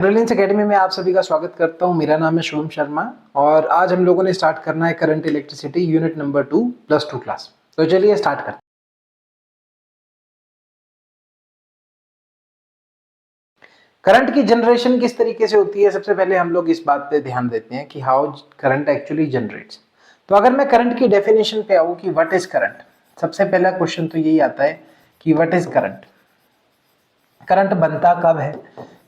Brilliance academy में आप सभी का स्वागत करता हूं। मेरा नाम है शुभम शर्मा और आज हम लोगों ने स्टार्ट करना है current electricity unit number 2 +2 class. तो चलिए स्टार्ट करते हैं। करंट की जनरेशन किस तरीके से होती है, सबसे पहले हम लोग इस बात पे ध्यान देते हैं कि हाउ करंट एक्चुअली जनरेट्स। तो अगर मैं करंट की डेफिनेशन पे आऊं कि व्हाट इज करंट, सबसे पहला क्वेश्चन तो यही आता है कि व्हाट इज करंट, करंट बनता कब है,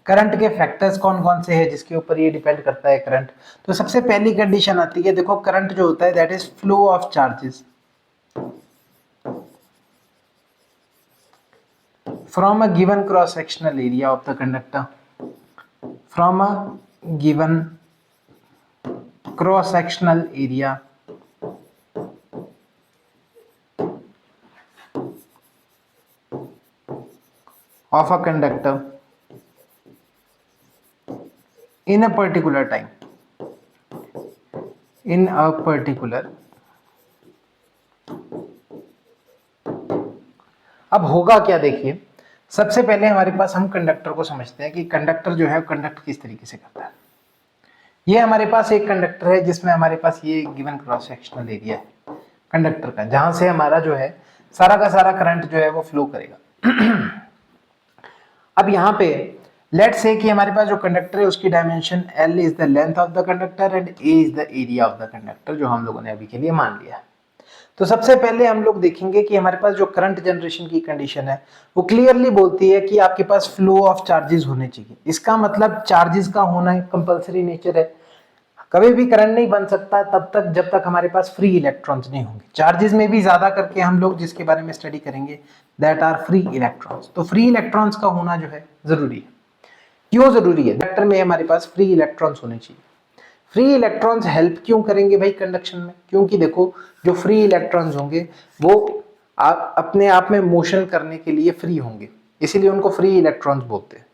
करंट के फैक्टर्स कौन कौन से हैं जिसके ऊपर ये डिपेंड करता है करंट। तो सबसे पहली कंडीशन आती है, देखो करंट जो होता है that is flow of charges from a given cross sectional area of the conductor, from a given cross sectional area of a conductor in a particular time, in a particular। अब होगा क्या, देखिए सबसे पहले हमारे पास हम कंडक्टर को समझते हैं कि कंडक्टर जो है कंडक्ट किस तरीके से करता है। ये हमारे पास एक कंडक्टर है जिसमें हमारे पास ये गिवन क्रॉस सेक्शनल एरिया है कंडक्टर का, जहां से हमारा जो है सारा का सारा करंट जो है वो फ्लो करेगा। अब यहाँ पे लेट्स से कि हमारे पास जो कंडक्टर है उसकी dimension L is the length of the conductor and A is the area of the conductor, जो हम लोगों ने अभी के लिए मान लिया है। तो सबसे पहले हम लोग देखेंगे कि हमारे पास जो करंट जनरेशन की कंडीशन है वो क्लियरली बोलती है कि आपके पास फ्लो ऑफ चार्जेस होने चाहिए। इसका मतलब चार्जेस का होना कंपल्सरी नेचर है। कभी भी करंट नहीं बन सकता तब तक जब तक हमारे पास फ्री इलेक्ट्रॉन्स नहीं होंगे। चार्जेस में भी ज्यादा करके हम लोग जिसके बारे में स्टडी करेंगे दैट आर फ्री इलेक्ट्रॉन्स। तो फ्री इलेक्ट्रॉन्स का होना जो है जरूरी है। क्यों जरूरी है? कंडक्टर में हमारे पास फ्री इलेक्ट्रॉन्स होने चाहिए। फ्री इलेक्ट्रॉन्स हेल्प क्यों करेंगे भाई कंडक्शन में? क्योंकि देखो जो फ्री इलेक्ट्रॉन्स होंगे वो अपने आप में मोशन करने के लिए फ्री होंगे, इसीलिए उनको फ्री इलेक्ट्रॉन्स बोलते हैं।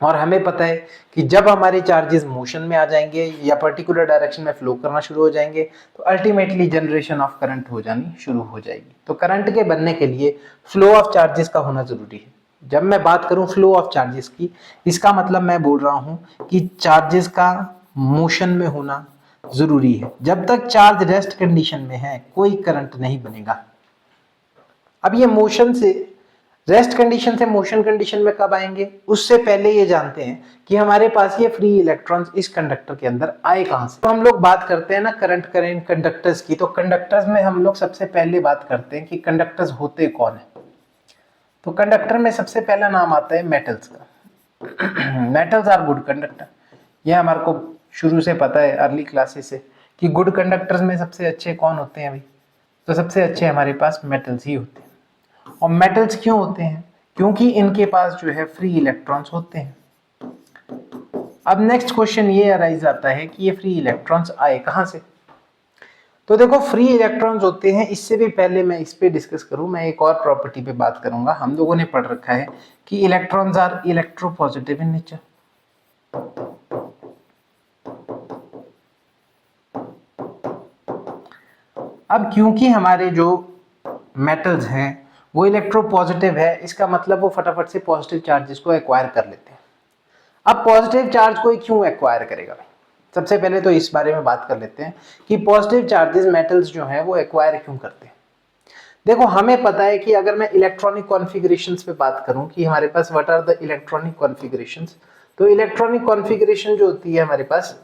और हमें पता है कि जब हमारे चार्जेस मोशन में आ जाएंगे या पर्टिकुलर डायरेक्शन में फ्लो करना शुरू हो जाएंगे तो अल्टीमेटली जनरेशन ऑफ करंट हो जानी शुरू हो जाएगी। तो करंट के बनने के लिए फ्लो ऑफ चार्जेस का होना जरूरी है। जब मैं बात करूं फ्लो ऑफ चार्जेस की, इसका मतलब मैं बोल रहा हूं कि चार्जेस का मोशन में होना जरूरी है। जब तक चार्ज रेस्ट कंडीशन में है कोई करंट नहीं बनेगा। अब ये मोशन से रेस्ट कंडीशन से मोशन कंडीशन में कब आएंगे, उससे पहले ये जानते हैं कि हमारे पास ये फ्री इलेक्ट्रॉन्स इस कंडक्टर के अंदर आए कहां से। तो हम लोग बात करते हैं ना करंट कंडक्टर्स की, तो कंडक्टर्स में हम लोग सबसे पहले बात करते हैं कि कंडक्टर्स होते कौन है। तो कंडक्टर में सबसे पहला नाम आता है मेटल्स का। Metals are good conductor. यह हमारे को शुरू से पता है अर्ली क्लासेस से कि गुड कंडक्टर्स में सबसे अच्छे कौन होते हैं भाई। तो सबसे अच्छे हमारे पास मेटल्स ही होते हैं। और मेटल्स क्यों होते हैं? क्योंकि इनके पास जो है फ्री इलेक्ट्रॉन्स होते हैं। अब नेक्स्ट क्वेश्चन ये अराइज आता है कि ये फ्री इलेक्ट्रॉन्स आए कहां से। तो देखो फ्री इलेक्ट्रॉन्स होते हैं, इससे भी पहले मैं इस पे डिस्कस करूं, मैं एक और प्रॉपर्टी पे बात करूंगा। हम लोगों ने पढ़ रखा है कि electrons are electropositive in nature. अब क्योंकि हमारे जो मेटल्स हैं वो इलेक्ट्रोपॉजिटिव है, इसका मतलब वो फटाफट से पॉजिटिव चार्जेस को एक्वायर कर लेते हैं। अब पॉजिटिव चार्ज कोई क्यों एक्वायर करेगा भाई? सबसे पहले तो इस बारे में बात कर लेते हैं कि पॉजिटिव चार्जेस मेटल्स जो हैं वो एक्वायर क्यों करते हैं। देखो हमें पता है कि अगर मैं इलेक्ट्रॉनिक कॉन्फ़िगरेशंस पे बात करूं कि हमारे पास what are the electronic configurations, तो इलेक्ट्रॉनिक कॉन्फ़िगरेशन जो होती है हमारे पास,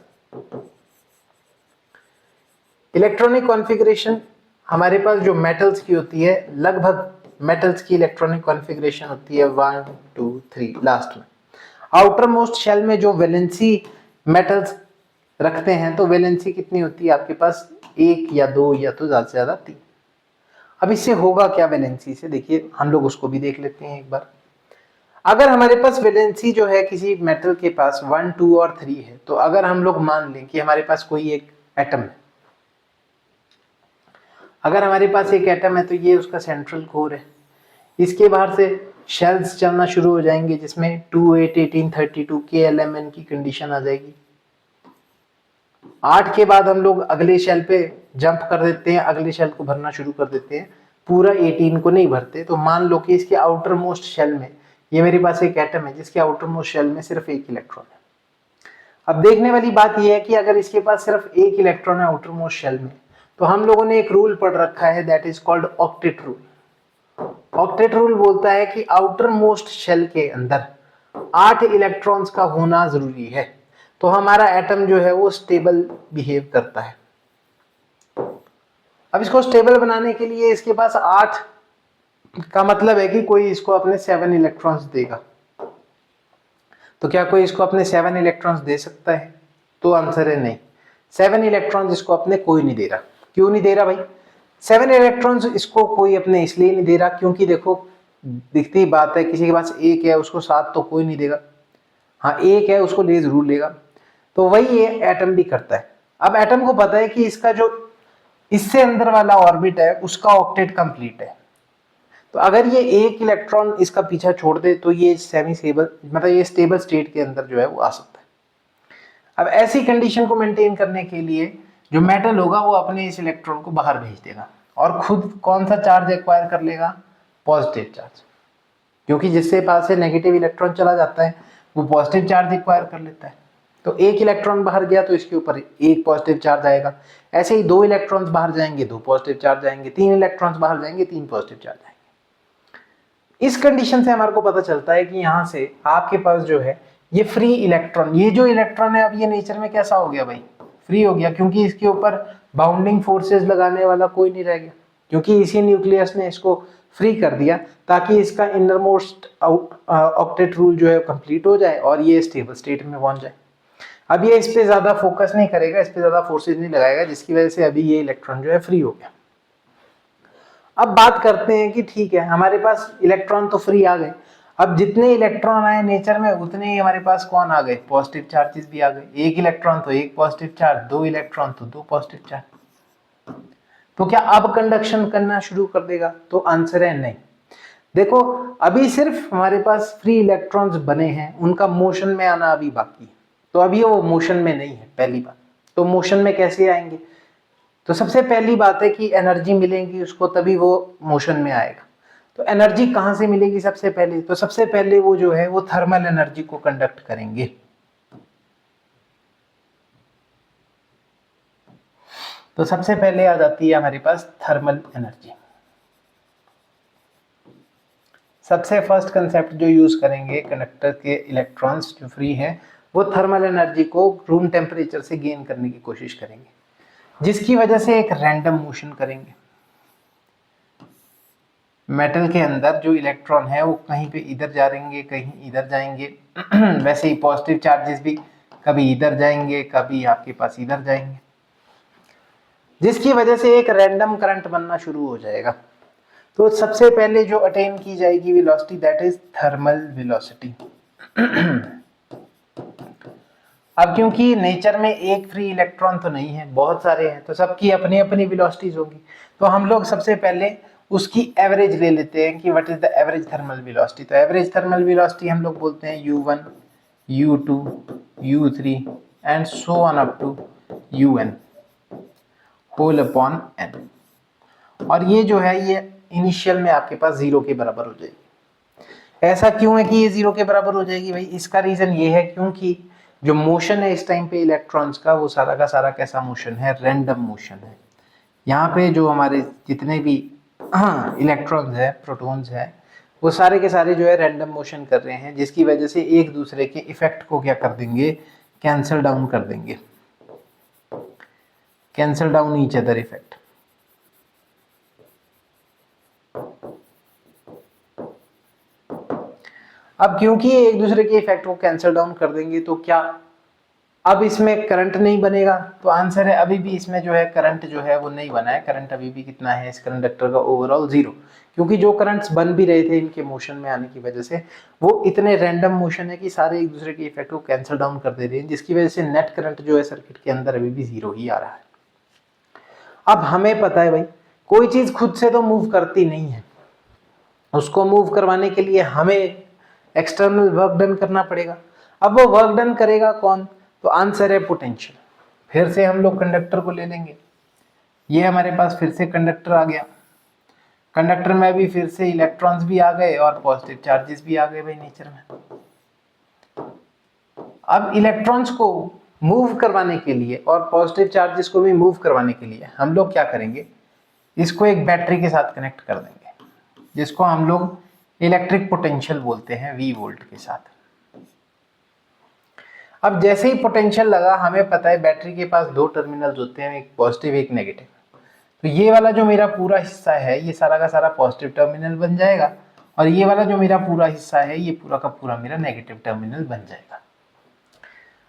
इलेक्ट्रॉनिक कॉन्फ़िगरेशन हमारे पास जो मेटल्स की होती है, लगभग मेटल्स की इलेक्ट्रॉनिक कॉन्फ़िगरेशन होती है 1 2 3 लास्ट में। आउटर मोस्ट शेल में जो वैलेंसी मेटल्स रखते हैं तो वैलेंसी कितनी होती है आपके पास? 1 या 2 या तो ज्यादा से ज्यादा 3। अब इससे होगा क्या वैलेंसी से, देखिए हम लोग उसको भी देख लेते हैं एक बार। अगर हमारे पास वैलेंसी जो है किसी मेटल के पास 1 2 और 3 है, तो अगर हम लोग मान लें कि हमारे पास कोई एक एटम है, अगर हमारे पास एक एटम है तो ये उसका सेंट्रल कोर है। इसके बाहर से शेल्स चलना शुरू हो जाएंगे जिसमें 2 8 18 32 KLMN की कंडीशन आ जाएगी। 8 के बाद हम लोग अगले शेल पे जंप कर देते हैं, अगले शेल को भरना शुरू कर देते हैं, पूरा 18 को नहीं भरते। तो मान लो कि इसके आउटर मोस्ट शेल में ये मेरे पास एक एटम है जिसके आउटर मोस्ट शेल में सिर्फ एक इलेक्ट्रॉन है। अब देखने वाली बात यह है कि अगर इसके पास सिर्फ एक इलेक्ट्रॉन है आउटर मोस्ट शेल में, तो हम लोगों ने एक रूल पढ़ रखा है, that is called octet rule. Octet rule बोलता है कि आउटर मोस्ट शेल के अंदर 8 इलेक्ट्रॉन्स का होना जरूरी है, तो हमारा एटम जो है वो स्टेबल बिहेव करता है। अब इसको स्टेबल बनाने के लिए इसके पास 8 का मतलब है कि कोई इसको अपने 7 इलेक्ट्रॉन्स देगा। तो क्या कोई इसको अपने 7 इलेक्ट्रॉन्स दे सकता है? तो आंसर है नहीं। 7 इलेक्ट्रॉन्स इसको अपने कोई नहीं दे रहा। क्यों नहीं दे रहा भाई? 7 इलेक्ट्रॉन्स इसको कोई अपने इसलिए नहीं दे रहा क्योंकि देखो दिखती बात है, किसी के पास एक है उसको 7 तो कोई नहीं देगा, हाँ एक है उसको ले जरूर लेगा। तो वही ये एटम भी करता है। अब एटम को पता है कि इसका जो इससे अंदर वाला ऑर्बिट है उसका ऑक्टेट कंप्लीट है, तो अगर ये एक इलेक्ट्रॉन इसका पीछा छोड़ दे तो ये सेमी स्टेबल मतलब ये स्टेबल स्टेट के अंदर जो है वो आ सकता है। अब ऐसी कंडीशन को मेंटेन करने के लिए जो मेटल होगा वो अपने इस इलेक्ट्रॉन को बाहर भेज देगा और खुद कौन सा चार्ज एक्वायर कर लेगा? पॉजिटिव चार्ज, क्योंकि जिससे पास से नेगेटिव इलेक्ट्रॉन चला जाता है वो पॉजिटिव चार्ज एक्वायर कर लेता है। तो एक इलेक्ट्रॉन बाहर गया तो इसके ऊपर एक पॉजिटिव चार्ज आएगा, ऐसे ही 2 इलेक्ट्रॉन्स बाहर जाएंगे 2 पॉजिटिव चार्ज आएंगे, 3 इलेक्ट्रॉन्स बाहर जाएंगे 3 पॉजिटिव चार्ज आएंगे। इस कंडीशन से हमारे को पता चलता है कि यहाँ से आपके पास जो है ये फ्री इलेक्ट्रॉन, ये जो इलेक्ट्रॉन है अब ये नेचर में कैसा हो गया भाई? फ्री हो गया, क्योंकि इसके ऊपर बाउंडिंग फोर्सेस लगाने वाला कोई नहीं रह गया, क्योंकि इसी न्यूक्लियस ने इसको फ्री कर दिया ताकि इसका इनर मोस्ट ऑक्टेट रूल जो है कंप्लीट हो जाए और ये स्टेबल स्टेट में पहुंच जाए। अब ये इस पे ज्यादा फोकस नहीं करेगा, इस पे ज्यादा फोर्सेस नहीं लगाएगा, जिसकी वजह से अभी ये इलेक्ट्रॉन जो है फ्री हो गया। अब बात करते हैं कि ठीक है हमारे पास इलेक्ट्रॉन तो फ्री आ गए, अब जितने इलेक्ट्रॉन आए नेचर में उतने ही हमारे पास कौन आ गए? पॉजिटिव चार्जेस भी आ गए। एक इलेक्ट्रॉन तो एक पॉजिटिव चार्ज, 2 इलेक्ट्रॉन तो 2 पॉजिटिव चार्ज। तो क्या अब कंडक्शन करना शुरू कर देगा? तो आंसर है नहीं। देखो अभी सिर्फ हमारे पास फ्री इलेक्ट्रॉन्स बने हैं, उनका मोशन में आना अभी बाकी है, तो अभी वो मोशन में नहीं है पहली बात। तो मोशन में कैसे आएंगे? तो सबसे पहली बात है कि एनर्जी मिलेगी उसको तभी वो मोशन में आएगा। तो एनर्जी कहाँ से मिलेगी सबसे पहले? तो सबसे पहले वो जो है वो थर्मल एनर्जी को कंडक्ट करेंगे। तो सबसे पहले आ जाती है हमारे पास थर्मल एनर्जी। सबसे फर्स्ट कंसेप्ट जो यूज करेंगे कंडक्टर के इलेक्ट्रॉन्स जो फ्री है वो थर्मल एनर्जी को रूम टेम्परेचर से गेन करने की कोशिश करेंगे, जिसकी वजह से एक रैंडम मोशन करेंगे। मेटल के अंदर जो इलेक्ट्रॉन है वो कहीं पे इधर जाएंगे कहीं इधर जाएंगे वैसे ही पॉजिटिव चार्जेस भी कभी इधर जाएंगे कभी आपके पास इधर जाएंगे, जिसकी वजह से एक रैंडम करंट बनना शुरू हो जाएगा। तो सबसे पहले जो अटेन की जाएगी velocity that is thermal velocity. अब क्योंकि नेचर में एक फ्री इलेक्ट्रॉन तो नहीं है, बहुत सारे हैं, तो सबकी अपनी अपनी वेलोसिटीज होगी। तो हम लोग सबसे पहले उसकी एवरेज ले लेते हैं कि what is the average thermal velocity. तो एवरेज थर्मल वेलोसिटी हम लोग बोलते हैं u1, u2, u3 and so on up to un whole upon n। और ये जो है ये इनिशियल में आपके पास 0 के बराबर हो जाएगी। ऐसा क्यों है कि ये 0 के बराबर हो जाएगी भाई? इसका रीजन ये है क्योंकि जो मोशन है इस टाइम पे इलेक्ट्रॉन्स का वो सारा का सारा कैसा मोशन है? रैंडम मोशन है। यहाँ पे जो हमारे जितने भी इलेक्ट्रॉन्स है प्रोटॉन्स है वो सारे के सारे जो है रैंडम मोशन कर रहे हैं, जिसकी वजह से एक दूसरे के इफेक्ट को क्या कर देंगे? कैंसल डाउन कर देंगे, cancel down each other effect. अब क्योंकि एक दूसरे के इफेक्ट को कैंसल डाउन कर देंगे तो क्या अब इसमें करंट नहीं बनेगा? तो आंसर है अभी भी इसमें जो है करंट जो है वो नहीं बना है। करंट अभी भी कितना है इस कंडक्टर का? ओवरऑल 0, क्योंकि जो करंट्स बन भी रहे थे इनके मोशन में आने की वजह से वो इतने रैंडम मोशन है कि सारे एक दूसरे के इफेक्ट को कैंसल डाउन कर दे रहे हैं, जिसकी वजह से नेट करंट जो है सर्किट के अंदर अभी भी 0 ही आ रहा है। अब हमें पता है भाई कोई चीज खुद से तो मूव करती नहीं है, उसको मूव करवाने के लिए हमें एक्सटर्नल वर्क डन करना पड़ेगा। अब वो वर्क डन करेगा कौन? तो आंसर है पोटेंशियल। फिर से हम लोग कंडक्टर को ले लेंगे, ये हमारे पास फिर से कंडक्टर आ गया। कंडक्टर में भी फिर से इलेक्ट्रॉन्स भी आ गए और पॉजिटिव चार्जेस भी आ गए भाई नेचर में। अब इलेक्ट्रॉन्स को मूव करवाने के लिए और पॉजिटिव चार्जेस को भी मूव करवाने के लिए हम लोग क्या करेंगे, इसको एक बैटरी के साथ कनेक्ट कर देंगे, जिसको हम लोग इलेक्ट्रिक पोटेंशियल बोलते हैं V वोल्ट के साथ। अब जैसे ही पोटेंशियल लगा, हमें पता है बैटरी के पास दो टर्मिनल्स होते हैं, एक पॉजिटिव एक नेगेटिव। तो ये वाला जो मेरा पूरा हिस्सा है ये सारा का सारा पॉजिटिव टर्मिनल बन जाएगा, और ये वाला जो मेरा पूरा हिस्सा है ये पूरा का पूरा मेरा नेगेटिव टर्मिनल बन जाएगा।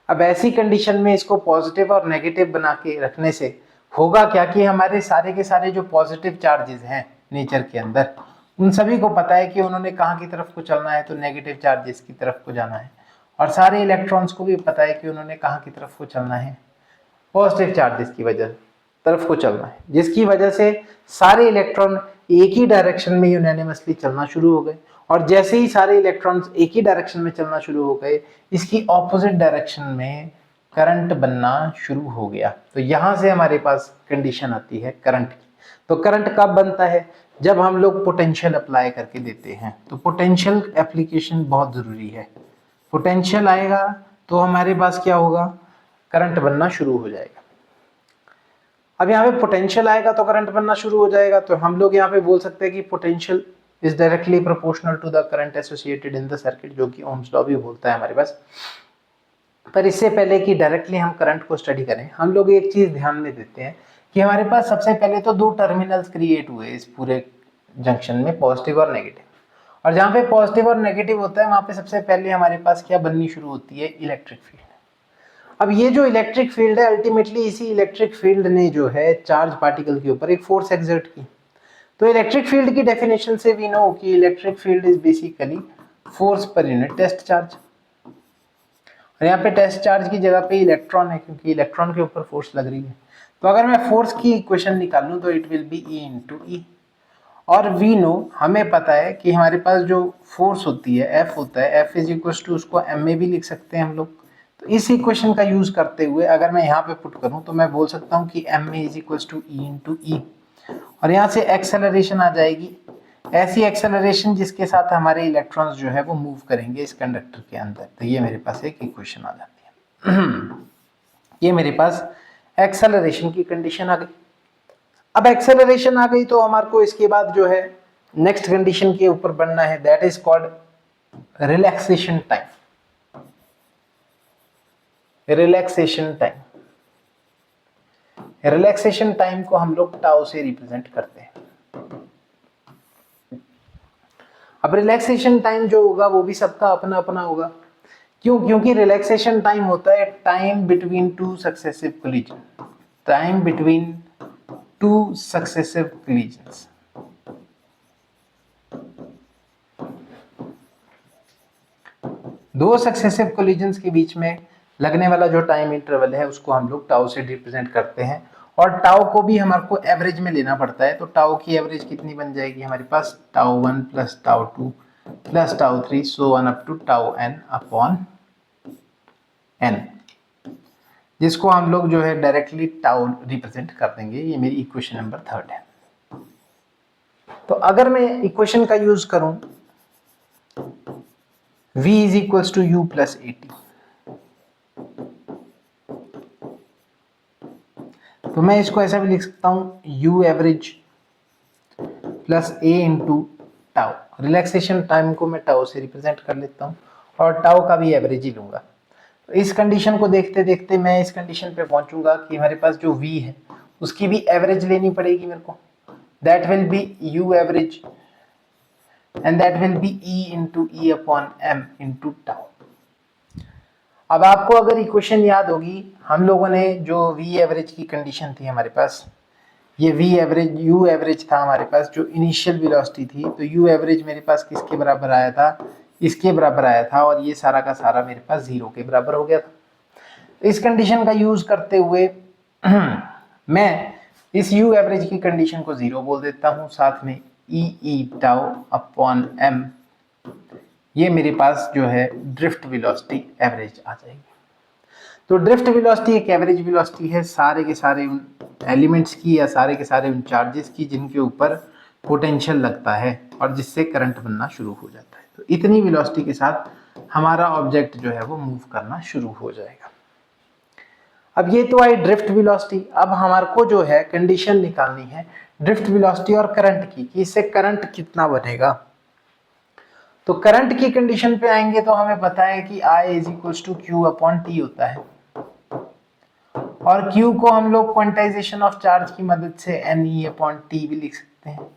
अब ऐसी कंडीशन में इसको पॉजिटिव और नेगेटिव बना के रखने से होगा क्या कि हमारे सारे के सारे जो पॉजिटिव चार्जेस हैं नेचर के अंदर, उन सभी को पता है कि उन्होंने कहाँ की तरफ को चलना है, तो नेगेटिव चार्जेस की तरफ को जाना है। और सारे इलेक्ट्रॉन्स को भी पता है कि उन्होंने कहाँ की तरफ को चलना है, पॉजिटिव चार्जेस की वजह तरफ को चलना है, जिसकी वजह से सारे इलेक्ट्रॉन एक ही डायरेक्शन में यूनानिमसली चलना शुरू हो गए। और जैसे ही सारे इलेक्ट्रॉन्स एक ही डायरेक्शन में चलना शुरू हो गए, इसकी ऑपोजिट डायरेक्शन में करंट बनना शुरू हो गया। तो यहां से हमारे पास कंडीशन आती है करंट की। तो करंट कब बनता है, जब हम लोग पोटेंशियल अप्लाई करके देते हैं। तो पोटेंशियल एप्लीकेशन बहुत जरूरी है। पोटेंशियल आएगा तो हमारे पास क्या होगा, करंट बनना शुरू हो जाएगा। अब यहाँ पे पोटेंशियल आएगा तो करंट बनना शुरू हो जाएगा। तो हम लोग यहाँ पे बोल सकते हैं कि potential is directly proportional to the current associated in the circuit, जो कि ओम्स लॉ भी बोलता है हमारे पास। पर इससे पहले कि डायरेक्टली हम करंट को स्टडी करें, हम लोग एक चीज ध्यान में देते हैं कि हमारे पास सबसे पहले तो दो टर्मिनल्स क्रिएट हुए इस पूरे जंक्शन में, पॉजिटिव और नेगेटिव। और जहाँ पे पॉजिटिव और नेगेटिव होता है वहां पे सबसे पहले हमारे पास क्या बननी शुरू होती है, इलेक्ट्रिक फील्ड। अब ये जो इलेक्ट्रिक फील्ड है, अल्टीमेटली इसी इलेक्ट्रिक फील्ड ने जो है चार्ज पार्टिकल के ऊपर एक फोर्स एक्सर्ट की। तो इलेक्ट्रिक फील्ड की डेफिनेशन से वी नो कि electric field is basically force per unit test charge. और यहाँ पे टेस्ट चार्ज की जगह पे इलेक्ट्रॉन है, क्योंकि इलेक्ट्रॉन के ऊपर फोर्स लग रही है। तो अगर मैं फोर्स की इक्वेशन निकालूं तो it will be E into e. और वी नो, हमें पता है कि हमारे पास जो फोर्स होती है F होता है, F इज इक्वल टू, उसको M में भी लिख सकते हैं हम लोग। तो इस इक्वेशन का यूज करते हुए अगर मैं यहाँ पे पुट करूँ तो मैं बोल सकता हूँ कि M is equal to E into e. और यहाँ से एक्सेलरेशन आ जाएगी, ऐसी एक्सेलरेशन जिसके साथ हमारे इलेक्ट्रॉन्स जो है वो मूव करेंगे इस कंडक्टर के अंदर। तो ये मेरे पास एक इक्वेशन आ जाती है। ये मेरे पास एक्सेलरेशन की कंडीशन आ गई। अब एक्सेलरेशन आ गई तो हमारे को इसके बाद जो है नेक्स्ट कंडीशन के ऊपर बनना है, that is called relaxation time. Relaxation time, relaxation time को हम लोग टाउ से रिप्रेजेंट करते हैं। अब रिलैक्सेशन टाइम जो होगा वो भी सबका अपना अपना होगा। क्यों? क्योंकि रिलैक्सेशन टाइम होता है time between two successive collision, time between two successive collisions. दो सक्सेसिव कोलिजन्स के बीच में लगने वाला जो टाइम इंटरवल है उसको हम लोग टाउ से रिप्रेजेंट करते हैं। और टाउ को भी हमारे को एवरेज में लेना पड़ता है। तो टाउ की एवरेज कितनी बन जाएगी हमारे पास, tau 1 plus tau 2 plus tau 3 so on up to tau n upon n, जिसको हम लोग जो है डायरेक्टली टाउ रिप्रेजेंट कर देंगे। ये मेरी इक्वेशन नंबर 3 है। तो अगर मैं इक्वेशन का यूज करूं v is equal to u plus at, तो मैं इसको ऐसा भी लिख सकता हूं u average plus a into tau. Relaxation time को मैं टाउ से रिप्रेजेंट कर लेता हूं और टाउ का भी एवरेज ही लूंगा। तो इस कंडीशन को देखते देखते मैं इस कंडीशन पे पहुंचूंगा कि हमारे पास जो v है उसकी भी एवरेज लेनी पड़ेगी मेरे को। That will be u average and that will be e into E upon m into tau. अब आपको अगर इक्वेशन याद होगी, हम लोगों ने जो v एवरेज की कंडीशन थी हमारे पास, ये v एवरेज u एवरेज था हमारे पास जो इनिशियल वेलोसिटी थी। तो u एवरेज मेरे पास किसके बराबर आया था, इसके बराबर आया था, और ये सारा का सारा मेरे पास 0 के बराबर हो गया था। इस कंडीशन का यूज करते हुए मैं इस u एवरेज की कंडीशन को 0 बोल देता हूँ, साथ में e टाउ अपॉन m, ये मेरे पास जो है ड्रिफ्ट वेलोसिटी एवरेज आ जाएगी। तो ड्रिफ्ट वेलोसिटी एक एवरेज वेलोसिटी है सारे के सारे उन एलिमेंट्स की या सारे के सारे उन चार्जेस की जिनके ऊपर पोटेंशियल लगता है और जिससे करंट बनना शुरू हो जाता है। तो इतनी वेलोसिटी के साथ हमारा ऑब्जेक्ट जो है वो मूव करना शुरू हो जाएगा। अब ये तो आई ड्रिफ्ट वेलोसिटी। अब हमारे को जो है कंडीशन निकालनी है ड्रिफ्ट वेलोसिटी और करंट की, कि इससे करंट कितना बनेगा। तो करंट की कंडीशन पे आएंगे तो हमें पता है कि I is equal to Q upon T होता है, और Q को हम लोग क्वांटाइजेशन ऑफ चार्ज की मदद से NE अपॉन टी भी लिख सकते हैं,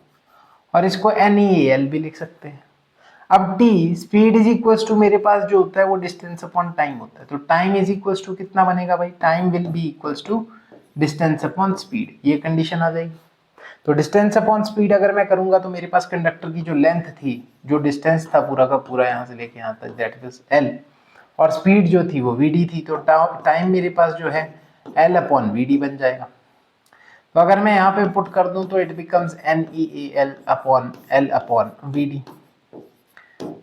और इसको NEAL भी लिख सकते हैं। अब T speed is equal to मेरे पास जो होता है वो डिस्टेंस अपॉन टाइम होता है, तो टाइम इज इक्वल टू कितना बनेगा भाई, time will be equal to distance upon speed, ये कंडीशन आ जाएगी। तो डिस्टेंस अपॉन स्पीड अगर मैं करूंगा तो मेरे पास कंडक्टर की जो लेंथ थी, जो डिस्टेंस था पूरा का पूरा यहाँ से लेके यहाँ तक, दैट इज L, और स्पीड जो थी वो VD थी, तो टाइम मेरे पास जो है L अपॉन VD बन जाएगा। तो अगर मैं यहाँ पे पुट कर दूं तो it becomes NEAL upon L upon VD,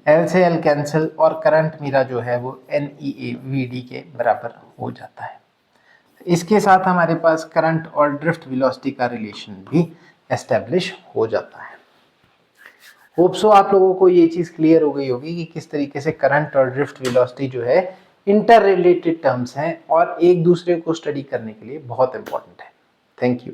L से L कैंसिल, और करंट मेरा जो है वो NEAVD के बराबर हो जाता है। इसके साथ हमारे पास करंट और ड्रिफ्ट वेलोसिटी का रिलेशन भी एस्टेब्लिश हो जाता है। होप सो आप लोगों को ये चीज़ क्लियर हो गई होगी कि किस तरीके से करंट और ड्रिफ्ट वेलोसिटी जो है इंटर रिलेटेड टर्म्स हैं और एक दूसरे को स्टडी करने के लिए बहुत इंपॉर्टेंट है। Thank you.